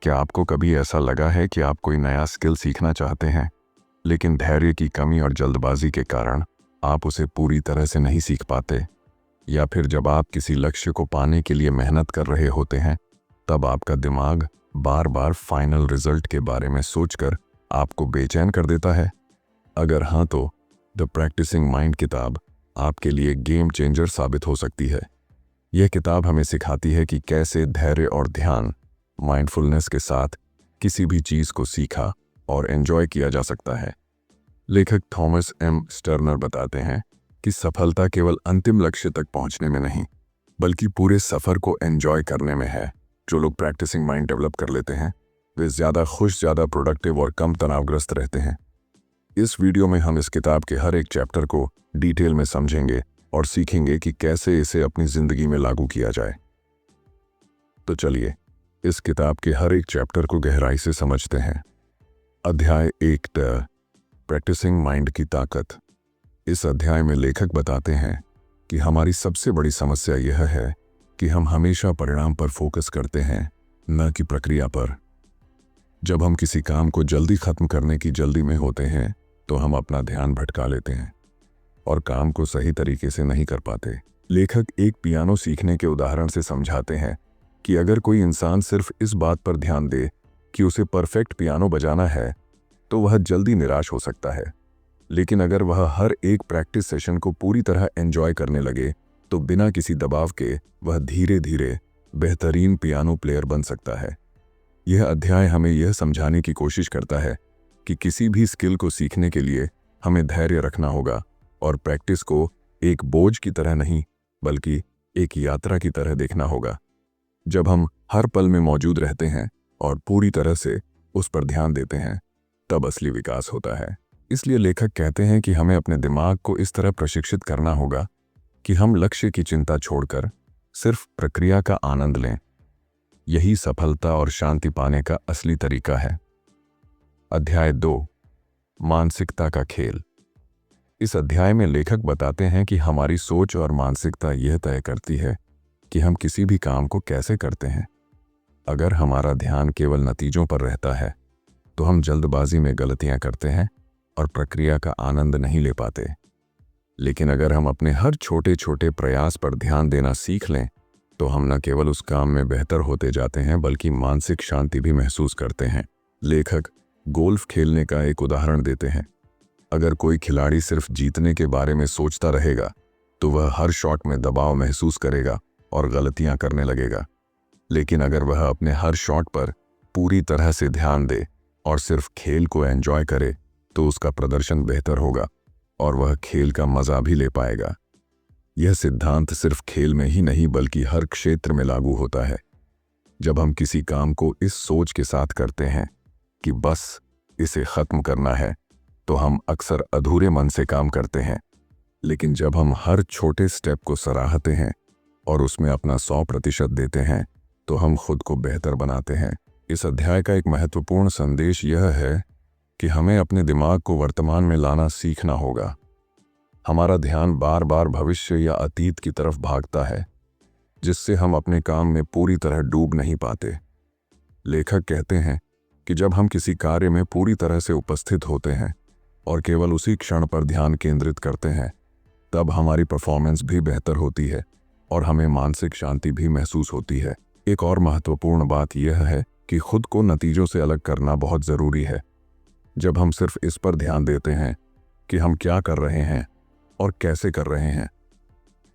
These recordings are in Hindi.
क्या आपको कभी ऐसा लगा है कि आप कोई नया स्किल सीखना चाहते हैं, लेकिन धैर्य की कमी और जल्दबाजी के कारण आप उसे पूरी तरह से नहीं सीख पाते? या फिर जब आप किसी लक्ष्य को पाने के लिए मेहनत कर रहे होते हैं, तब आपका दिमाग बार बार फाइनल रिजल्ट के बारे में सोचकर आपको बेचैन कर देता है? अगर हाँ, तो द प्रैक्टिसिंग माइंड किताब आपके लिए गेम चेंजर साबित हो सकती है। यह किताब हमें सिखाती है कि कैसे धैर्य और ध्यान, माइंडफुलनेस के साथ किसी भी चीज़ को सीखा और एंजॉय किया जा सकता है। लेखक थॉमस एम स्टर्नर बताते हैं कि सफलता केवल अंतिम लक्ष्य तक पहुंचने में नहीं, बल्कि पूरे सफ़र को एंजॉय करने में है। जो लोग प्रैक्टिसिंग माइंड डेवलप कर लेते हैं, वे ज़्यादा खुश, ज़्यादा प्रोडक्टिव और कम तनावग्रस्त रहते हैं। इस वीडियो में हम इस किताब के हर एक चैप्टर को डिटेल में समझेंगे और सीखेंगे कि कैसे इसे अपनी ज़िंदगी में लागू किया जाए। तो चलिए इस किताब के हर एक चैप्टर को गहराई से समझते हैं। अध्याय 1, प्रैक्टिसिंग माइंड की ताकत। इस अध्याय में लेखक बताते हैं कि हमारी सबसे बड़ी समस्या यह है कि हम हमेशा परिणाम पर फोकस करते हैं, न कि प्रक्रिया पर। जब हम किसी काम को जल्दी खत्म करने की जल्दी में होते हैं, तो हम अपना ध्यान भटका लेते हैं और काम को सही तरीके से नहीं कर पाते। लेखक एक पियानो सीखने के उदाहरण से समझाते हैं कि अगर कोई इंसान सिर्फ इस बात पर ध्यान दे कि उसे परफेक्ट पियानो बजाना है, तो वह जल्दी निराश हो सकता है। लेकिन अगर वह हर एक प्रैक्टिस सेशन को पूरी तरह एंजॉय करने लगे, तो बिना किसी दबाव के वह धीरे धीरे बेहतरीन पियानो प्लेयर बन सकता है। यह अध्याय हमें यह समझाने की कोशिश करता है कि किसी भी स्किल को सीखने के लिए हमें धैर्य रखना होगा और प्रैक्टिस को एक बोझ की तरह नहीं, बल्कि एक यात्रा की तरह देखना होगा। जब हम हर पल में मौजूद रहते हैं और पूरी तरह से उस पर ध्यान देते हैं, तब असली विकास होता है। इसलिए लेखक कहते हैं कि हमें अपने दिमाग को इस तरह प्रशिक्षित करना होगा कि हम लक्ष्य की चिंता छोड़कर सिर्फ प्रक्रिया का आनंद लें। यही सफलता और शांति पाने का असली तरीका है। अध्याय 2, मानसिकता का खेल। इस अध्याय में लेखक बताते हैं कि हमारी सोच और मानसिकता यह तय करती है कि हम किसी भी काम को कैसे करते हैं। अगर हमारा ध्यान केवल नतीजों पर रहता है, तो हम जल्दबाजी में गलतियां करते हैं और प्रक्रिया का आनंद नहीं ले पाते। लेकिन अगर हम अपने हर छोटे छोटे प्रयास पर ध्यान देना सीख लें, तो हम न केवल उस काम में बेहतर होते जाते हैं, बल्कि मानसिक शांति भी महसूस करते हैं। लेखक गोल्फ खेलने का एक उदाहरण देते हैं। अगर कोई खिलाड़ी सिर्फ जीतने के बारे में सोचता रहेगा, तो वह हर शॉट में दबाव महसूस करेगा और गलतियां करने लगेगा। लेकिन अगर वह अपने हर शॉट पर पूरी तरह से ध्यान दे और सिर्फ खेल को एंजॉय करे, तो उसका प्रदर्शन बेहतर होगा और वह खेल का मजा भी ले पाएगा। यह सिद्धांत सिर्फ खेल में ही नहीं, बल्कि हर क्षेत्र में लागू होता है। जब हम किसी काम को इस सोच के साथ करते हैं कि बस इसे खत्म करना है, तो हम अक्सर अधूरे मन से काम करते हैं। लेकिन जब हम हर छोटे स्टेप को सराहते हैं और उसमें अपना 100% देते हैं, तो हम खुद को बेहतर बनाते हैं। इस अध्याय का एक महत्वपूर्ण संदेश यह है कि हमें अपने दिमाग को वर्तमान में लाना सीखना होगा। हमारा ध्यान बार बार भविष्य या अतीत की तरफ भागता है, जिससे हम अपने काम में पूरी तरह डूब नहीं पाते। लेखक कहते हैं कि जब हम किसी कार्य में पूरी तरह से उपस्थित होते हैं और केवल उसी क्षण पर ध्यान केंद्रित करते हैं, तब हमारी परफॉर्मेंस भी बेहतर होती है और हमें मानसिक शांति भी महसूस होती है। एक और महत्वपूर्ण बात यह है कि खुद को नतीजों से अलग करना बहुत ज़रूरी है। जब हम सिर्फ इस पर ध्यान देते हैं कि हम क्या कर रहे हैं और कैसे कर रहे हैं,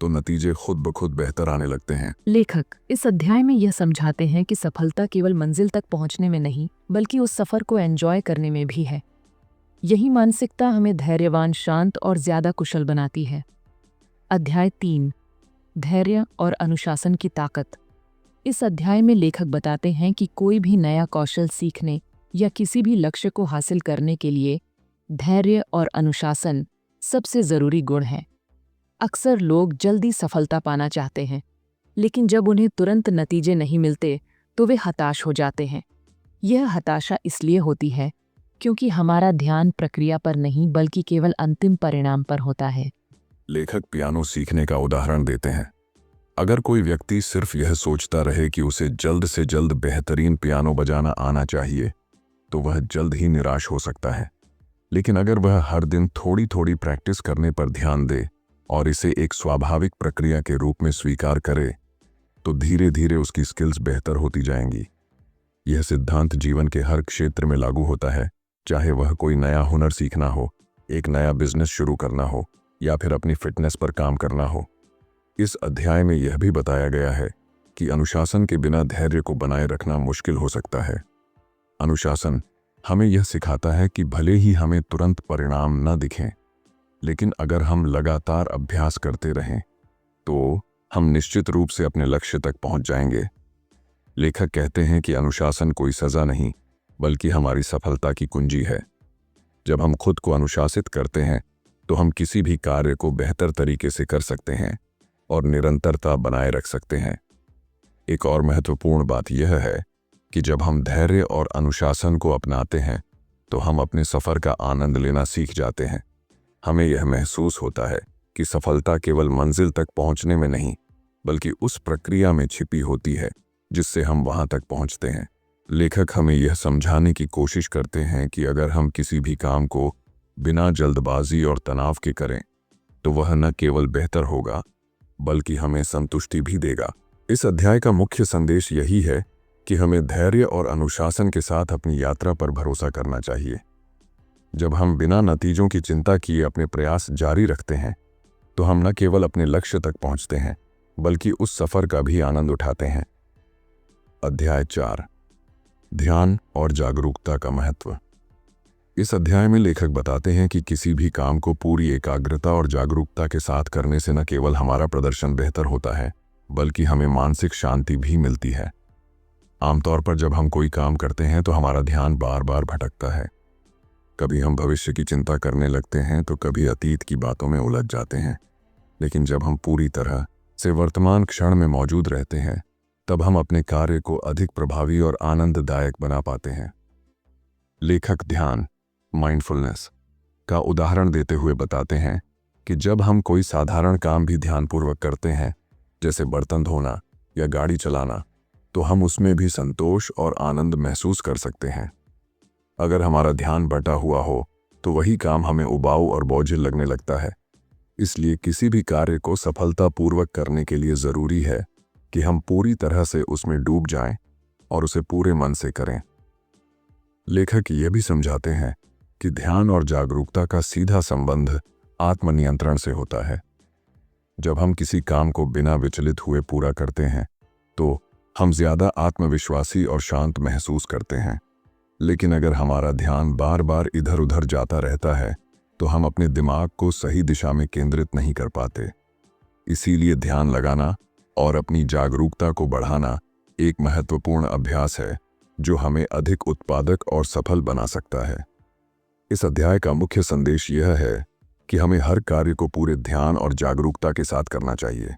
तो नतीजे खुद ब खुद बेहतर आने लगते हैं। लेखक इस अध्याय में यह समझाते हैं कि सफलता केवल मंजिल तक पहुंचने में नहीं, बल्कि उस सफर को एंजॉय करने में भी है। यही मानसिकता हमें धैर्यवान, शांत और ज्यादा कुशल बनाती है। अध्याय 3, धैर्य और अनुशासन की ताकत। इस अध्याय में लेखक बताते हैं कि कोई भी नया कौशल सीखने या किसी भी लक्ष्य को हासिल करने के लिए धैर्य और अनुशासन सबसे जरूरी गुण हैं। अक्सर लोग जल्दी सफलता पाना चाहते हैं, लेकिन जब उन्हें तुरंत नतीजे नहीं मिलते, तो वे हताश हो जाते हैं। यह हताशा इसलिए होती है क्योंकि हमारा ध्यान प्रक्रिया पर नहीं, बल्कि केवल अंतिम परिणाम पर होता है। लेखक पियानो सीखने का उदाहरण देते हैं। अगर कोई व्यक्ति सिर्फ यह सोचता रहे कि उसे जल्द से जल्द बेहतरीन पियानो बजाना आना चाहिए, तो वह जल्द ही निराश हो सकता है। लेकिन अगर वह हर दिन थोड़ी थोड़ी प्रैक्टिस करने पर ध्यान दे और इसे एक स्वाभाविक प्रक्रिया के रूप में स्वीकार करे, तो धीरे धीरे उसकी स्किल्स बेहतर होती जाएंगी। यह सिद्धांत जीवन के हर क्षेत्र में लागू होता है, चाहे वह कोई नया हुनर सीखना हो, एक नया बिजनेस शुरू करना हो या फिर अपनी फिटनेस पर काम करना हो। इस अध्याय में यह भी बताया गया है कि अनुशासन के बिना धैर्य को बनाए रखना मुश्किल हो सकता है। अनुशासन हमें यह सिखाता है कि भले ही हमें तुरंत परिणाम न दिखें, लेकिन अगर हम लगातार अभ्यास करते रहें तो हम निश्चित रूप से अपने लक्ष्य तक पहुंच जाएंगे। लेखक कहते हैं कि अनुशासन कोई सजा नहीं, बल्कि हमारी सफलता की कुंजी है। जब हम खुद को अनुशासित करते हैं तो हम किसी भी कार्य को बेहतर तरीके से कर सकते हैं और निरंतरता बनाए रख सकते हैं। एक और महत्वपूर्ण बात यह है कि जब हम धैर्य और अनुशासन को अपनाते हैं तो हम अपने सफर का आनंद लेना सीख जाते हैं। हमें यह महसूस होता है कि सफलता केवल मंजिल तक पहुंचने में नहीं, बल्कि उस प्रक्रिया में छिपी होती है जिससे हम वहां तक पहुंचते हैं। लेखक हमें यह समझाने की कोशिश करते हैं कि अगर हम किसी भी काम को बिना जल्दबाजी और तनाव के करें तो वह न केवल बेहतर होगा, बल्कि हमें संतुष्टि भी देगा। इस अध्याय का मुख्य संदेश यही है कि हमें धैर्य और अनुशासन के साथ अपनी यात्रा पर भरोसा करना चाहिए। जब हम बिना नतीजों की चिंता किए अपने प्रयास जारी रखते हैं तो हम न केवल अपने लक्ष्य तक पहुंचते हैं, बल्कि उस सफर का भी आनंद उठाते हैं। अध्याय 4, ध्यान और जागरूकता का महत्व। इस अध्याय में लेखक बताते हैं कि किसी भी काम को पूरी एकाग्रता और जागरूकता के साथ करने से न केवल हमारा प्रदर्शन बेहतर होता है, बल्कि हमें मानसिक शांति भी मिलती है। आमतौर पर जब हम कोई काम करते हैं तो हमारा ध्यान बार बार भटकता है। कभी हम भविष्य की चिंता करने लगते हैं तो कभी अतीत की बातों में उलझ जाते हैं। लेकिन जब हम पूरी तरह से वर्तमान क्षण में मौजूद रहते हैं, तब हम अपने कार्य को अधिक प्रभावी और आनंददायक बना पाते हैं। लेखक ध्यान, माइंडफुलनेस का उदाहरण देते हुए बताते हैं कि जब हम कोई साधारण काम भी ध्यानपूर्वक करते हैं, जैसे बर्तन धोना या गाड़ी चलाना, तो हम उसमें भी संतोष और आनंद महसूस कर सकते हैं। अगर हमारा ध्यान बटा हुआ हो तो वही काम हमें उबाऊ और बोझिल लगने लगता है। इसलिए किसी भी कार्य को सफलतापूर्वक करने के लिए ज़रूरी है कि हम पूरी तरह से उसमें डूब जाएं और उसे पूरे मन से करें। लेखक ये भी समझाते हैं कि ध्यान और जागरूकता का सीधा संबंध आत्मनियंत्रण से होता है। जब हम किसी काम को बिना विचलित हुए पूरा करते हैं तो हम ज़्यादा आत्मविश्वासी और शांत महसूस करते हैं। लेकिन अगर हमारा ध्यान बार बार इधर उधर जाता रहता है तो हम अपने दिमाग को सही दिशा में केंद्रित नहीं कर पाते। इसीलिए ध्यान लगाना और अपनी जागरूकता को बढ़ाना एक महत्वपूर्ण अभ्यास है जो हमें अधिक उत्पादक और सफल बना सकता है। इस अध्याय का मुख्य संदेश यह है कि हमें हर कार्य को पूरे ध्यान और जागरूकता के साथ करना चाहिए।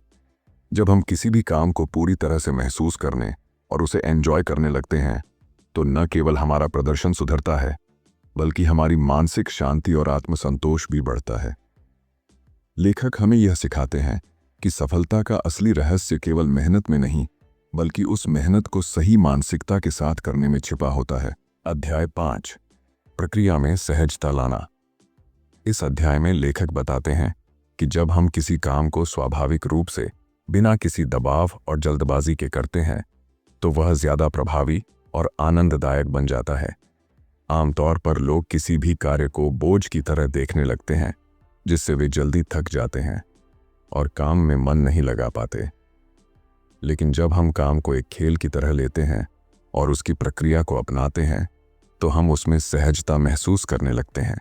जब हम किसी भी काम को पूरी तरह से महसूस करने और उसे एंजॉय करने लगते हैं तो न केवल हमारा प्रदर्शन सुधरता है, बल्कि हमारी मानसिक शांति और आत्मसंतोष भी बढ़ता है। लेखक हमें यह सिखाते हैं कि सफलता का असली रहस्य केवल मेहनत में नहीं, बल्कि उस मेहनत को सही मानसिकता के साथ करने में छिपा होता है। अध्याय 5, प्रक्रिया में सहजता लाना। इस अध्याय में लेखक बताते हैं कि जब हम किसी काम को स्वाभाविक रूप से बिना किसी दबाव और जल्दबाजी के करते हैं तो वह ज़्यादा प्रभावी और आनंददायक बन जाता है। आमतौर पर लोग किसी भी कार्य को बोझ की तरह देखने लगते हैं, जिससे वे जल्दी थक जाते हैं और काम में मन नहीं लगा पाते। लेकिन जब हम काम को एक खेल की तरह लेते हैं और उसकी प्रक्रिया को अपनाते हैं तो हम उसमें सहजता महसूस करने लगते हैं।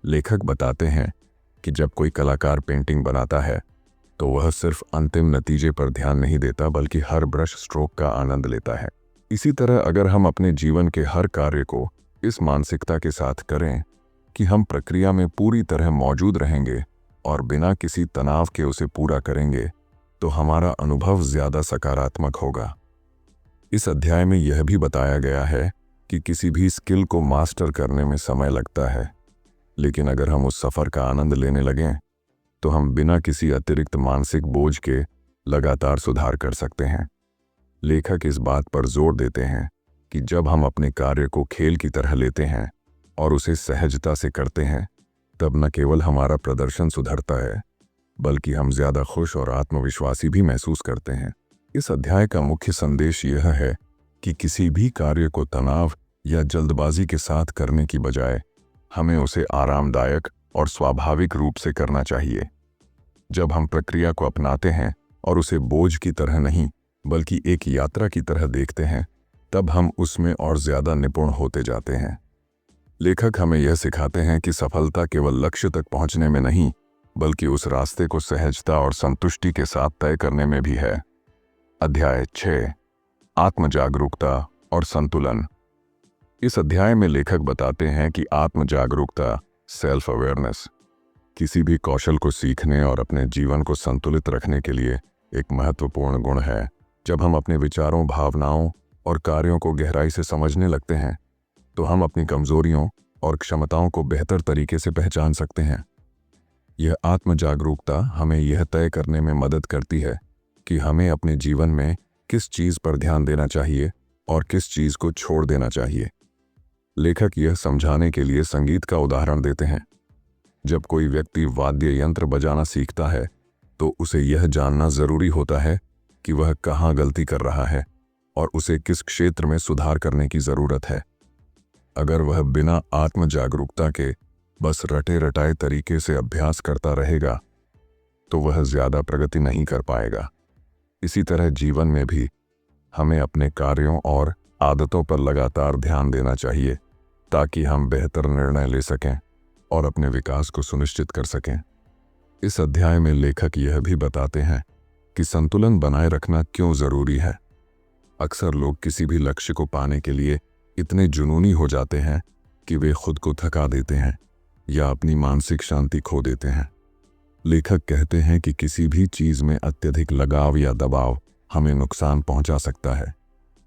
लेखक बताते हैं कि जब कोई कलाकार पेंटिंग बनाता है तो वह सिर्फ अंतिम नतीजे पर ध्यान नहीं देता, बल्कि हर ब्रश स्ट्रोक का आनंद लेता है। इसी तरह अगर हम अपने जीवन के हर कार्य को इस मानसिकता के साथ करें कि हम प्रक्रिया में पूरी तरह मौजूद रहेंगे और बिना किसी तनाव के उसे पूरा करेंगे, तो हमारा अनुभव ज़्यादा सकारात्मक होगा। इस अध्याय में यह भी बताया गया है कि किसी भी स्किल को मास्टर करने में समय लगता है, लेकिन अगर हम उस सफ़र का आनंद लेने लगें तो हम बिना किसी अतिरिक्त मानसिक बोझ के लगातार सुधार कर सकते हैं। लेखक इस बात पर जोर देते हैं कि जब हम अपने कार्य को खेल की तरह लेते हैं और उसे सहजता से करते हैं, तब न केवल हमारा प्रदर्शन सुधरता है, बल्कि हम ज्यादा खुश और आत्मविश्वासी भी महसूस करते हैं। इस अध्याय का मुख्य संदेश यह है कि किसी भी कार्य को तनाव या जल्दबाजी के साथ करने की बजाय हमें उसे आरामदायक और स्वाभाविक रूप से करना चाहिए। जब हम प्रक्रिया को अपनाते हैं और उसे बोझ की तरह नहीं बल्कि एक यात्रा की तरह देखते हैं, तब हम उसमें और ज्यादा निपुण होते जाते हैं। लेखक हमें यह सिखाते हैं कि सफलता केवल लक्ष्य तक पहुंचने में नहीं, बल्कि उस रास्ते को सहजता और संतुष्टि के साथ तय करने में भी है। अध्याय 6, आत्म जागरूकता और संतुलन। इस अध्याय में लेखक बताते हैं कि आत्म जागरूकता, सेल्फ अवेयरनेस, किसी भी कौशल को सीखने और अपने जीवन को संतुलित रखने के लिए एक महत्वपूर्ण गुण है। जब हम अपने विचारों, भावनाओं और कार्यों को गहराई से समझने लगते हैं, तो हम अपनी कमजोरियों और क्षमताओं को बेहतर तरीके से पहचान सकते हैं। यह आत्म जागरूकता हमें यह तय करने में मदद करती है कि हमें अपने जीवन में किस चीज़ पर ध्यान देना चाहिए और किस चीज़ को छोड़ देना चाहिए। लेखक यह समझाने के लिए संगीत का उदाहरण देते हैं। जब कोई व्यक्ति वाद्य यंत्र बजाना सीखता है, तो उसे यह जानना जरूरी होता है कि वह कहाँ गलती कर रहा है और उसे किस क्षेत्र में सुधार करने की जरूरत है। अगर वह बिना आत्म जागरूकता के बस रटे रटाए तरीके से अभ्यास करता रहेगा, तो वह ज्यादा प्रगति नहीं कर पाएगा। इसी तरह जीवन में भी हमें अपने कार्यों और आदतों पर लगातार ध्यान देना चाहिए, ताकि हम बेहतर निर्णय ले सकें और अपने विकास को सुनिश्चित कर सकें। इस अध्याय में लेखक यह भी बताते हैं कि संतुलन बनाए रखना क्यों जरूरी है। अक्सर लोग किसी भी लक्ष्य को पाने के लिए इतने जुनूनी हो जाते हैं कि वे खुद को थका देते हैं या अपनी मानसिक शांति खो देते हैं। लेखक कहते हैं कि किसी भी चीज में अत्यधिक लगाव या दबाव हमें नुकसान पहुंचा सकता है।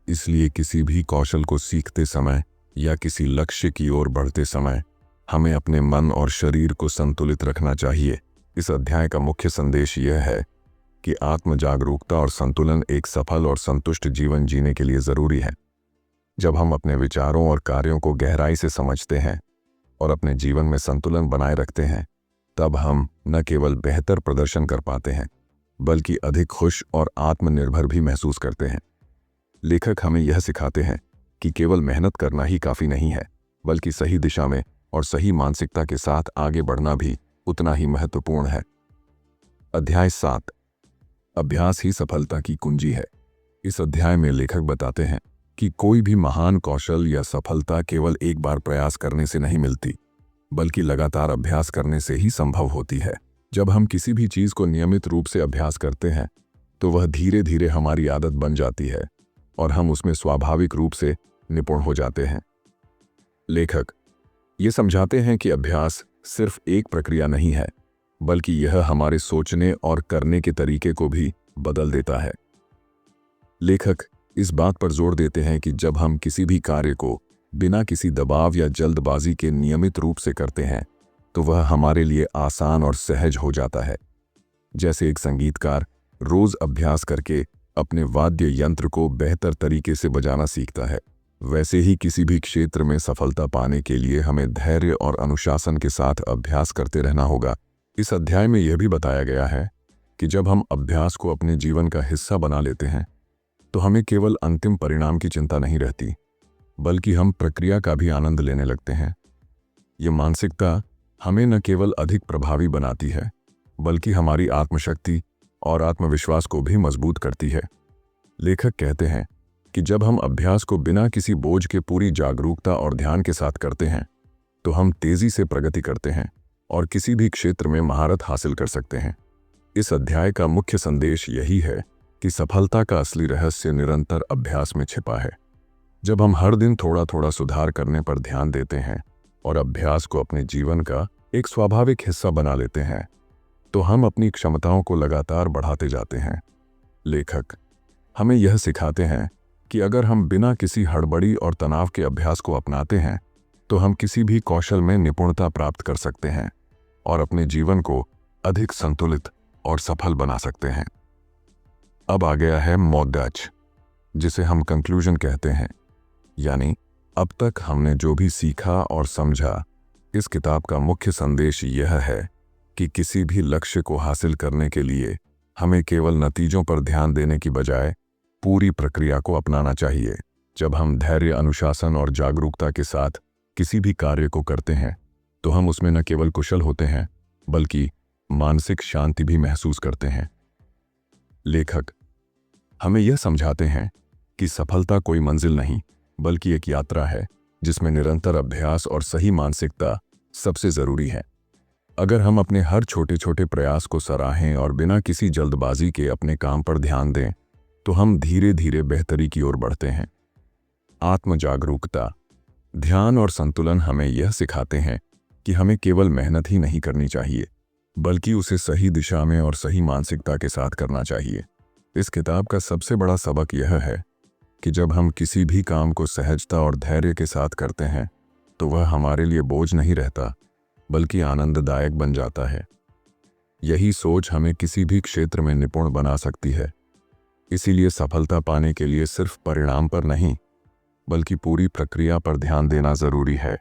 इसलिए किसी भी कौशल को सीखते समय या किसी लक्ष्य की ओर बढ़ते समय हमें अपने मन और शरीर को संतुलित रखना चाहिए। इस अध्याय का मुख्य संदेश यह है कि आत्म जागरूकता और संतुलन एक सफल और संतुष्ट जीवन जीने के लिए जरूरी है। जब हम अपने विचारों और कार्यों को गहराई से समझते हैं और अपने जीवन में संतुलन बनाए रखते हैं, तब हम न केवल बेहतर प्रदर्शन कर पाते हैं, बल्कि अधिक खुश और आत्मनिर्भर भी महसूस करते हैं। लेखक हमें यह सिखाते हैं कि केवल मेहनत करना ही काफी नहीं है, बल्कि सही दिशा में और सही मानसिकता के साथ आगे बढ़ना भी उतना ही महत्वपूर्ण है। अध्याय 7, अभ्यास ही सफलता की कुंजी है। इस अध्याय में लेखक बताते हैं कि कोई भी महान कौशल या सफलता केवल एक बार प्रयास करने से नहीं मिलती, बल्कि लगातार अभ्यास करने से ही संभव होती है। जब हम किसी भी चीज को नियमित रूप से अभ्यास करते हैं, तो वह धीरे धीरे हमारी आदत बन जाती है और हम उसमें स्वाभाविक रूप से निपुण हो जाते हैं। लेखक ये समझाते हैं कि अभ्यास सिर्फ एक प्रक्रिया नहीं है, बल्कि यह हमारे सोचने और करने के तरीके को भी बदल देता है। लेखक इस बात पर जोर देते हैं कि जब हम किसी भी कार्य को बिना किसी दबाव या जल्दबाजी के नियमित रूप से करते हैं, तो वह हमारे लिए आसान और सहज हो जाता है। जैसे एक संगीतकार रोज अभ्यास करके अपने वाद्य यंत्र को बेहतर तरीके से बजाना सीखता है, वैसे ही किसी भी क्षेत्र में सफलता पाने के लिए हमें धैर्य और अनुशासन के साथ अभ्यास करते रहना होगा। इस अध्याय में यह भी बताया गया है कि जब हम अभ्यास को अपने जीवन का हिस्सा बना लेते हैं, तो हमें केवल अंतिम परिणाम की चिंता नहीं रहती, बल्कि हम प्रक्रिया का भी आनंद लेने लगते हैं। ये मानसिकता हमें न केवल अधिक प्रभावी बनाती है, बल्कि हमारी आत्मशक्ति और आत्मविश्वास को भी मजबूत करती है। लेखक कहते हैं कि जब हम अभ्यास को बिना किसी बोझ के पूरी जागरूकता और ध्यान के साथ करते हैं, तो हम तेजी से प्रगति करते हैं और किसी भी क्षेत्र में महारत हासिल कर सकते हैं। इस अध्याय का मुख्य संदेश यही है कि सफलता का असली रहस्य निरंतर अभ्यास में छिपा है। जब हम हर दिन थोड़ा थोड़ा सुधार करने पर ध्यान देते हैं और अभ्यास को अपने जीवन का एक स्वाभाविक हिस्सा बना लेते हैं, तो हम अपनी क्षमताओं को लगातार बढ़ाते जाते हैं। लेखक हमें यह सिखाते हैं कि अगर हम बिना किसी हड़बड़ी और तनाव के अभ्यास को अपनाते हैं, तो हम किसी भी कौशल में निपुणता प्राप्त कर सकते हैं और अपने जीवन को अधिक संतुलित और सफल बना सकते हैं। अब आ गया है मोद्दाच, जिसे हम कंक्लूजन कहते हैं। यानी अब तक हमने जो भी सीखा और समझा, इस किताब का मुख्य संदेश यह है कि किसी भी लक्ष्य को हासिल करने के लिए हमें केवल नतीजों पर ध्यान देने की बजाय पूरी प्रक्रिया को अपनाना चाहिए। जब हम धैर्य, अनुशासन और जागरूकता के साथ किसी भी कार्य को करते हैं तो हम उसमें न केवल कुशल होते हैं बल्कि मानसिक शांति भी महसूस करते हैं। लेखक हमें यह समझाते हैं कि सफलता कोई मंजिल नहीं बल्कि एक यात्रा है जिसमें निरंतर अभ्यास और सही मानसिकता सबसे जरूरी है। अगर हम अपने हर छोटे छोटे प्रयास को सराहें और बिना किसी जल्दबाजी के अपने काम पर ध्यान दें तो हम धीरे धीरे बेहतरी की ओर बढ़ते हैं। आत्म जागरूकता, ध्यान और संतुलन हमें यह सिखाते हैं कि हमें केवल मेहनत ही नहीं करनी चाहिए बल्कि उसे सही दिशा में और सही मानसिकता के साथ करना चाहिए। इस किताब का सबसे बड़ा सबक यह है कि जब हम किसी भी काम को सहजता और धैर्य के साथ करते हैं तो वह हमारे लिए बोझ नहीं रहता बल्कि आनंददायक बन जाता है। यही सोच हमें किसी भी क्षेत्र में निपुण बना सकती है। इसीलिए सफलता पाने के लिए सिर्फ परिणाम पर नहीं बल्कि पूरी प्रक्रिया पर ध्यान देना जरूरी है।